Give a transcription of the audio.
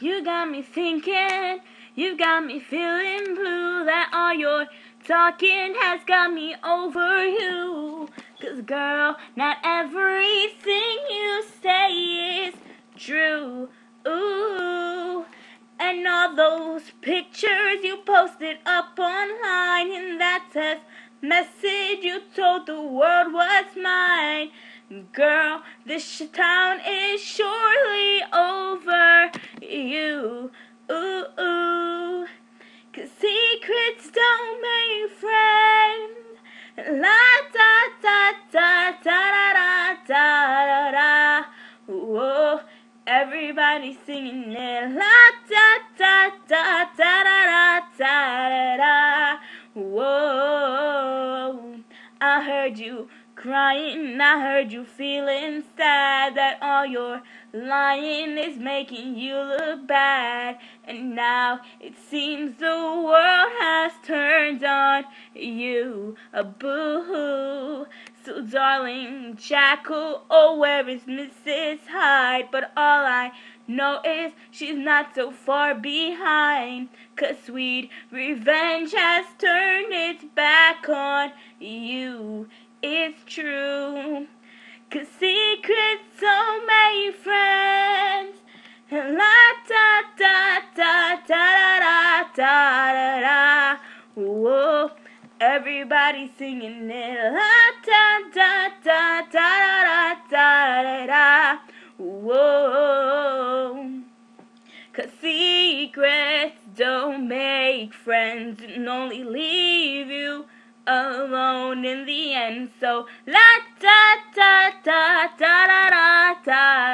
You got me thinking, you got me feeling blue. That all your talking has got me over you. 'Cause girl, not everything you say is true. Ooh. And all those pictures you posted up online, and that says message you told the world was mine. Girl, this town is surely over you. Ooh, ooh. 'Cause secrets don't make friends. La da da da da da da da da. Whoa, everybody's singing it. La da da da da da da da da. Whoa, I heard you crying, I heard you feeling sad, that all your lying is making you look bad. And now it seems the world has turned on you, a boo-hoo. So darling Jackal, oh, where is Mrs. Hyde? But all I know is she's not so far behind, 'cause sweet revenge has turned its back on you. It's true. 'Cause secrets don't make friends. And la da da da da da da da da. Whoa, everybody singing it. La da da da da da da da. Whoa. 'Cause secrets don't make friends and only leave you alone in the end. So la da da da da da da da.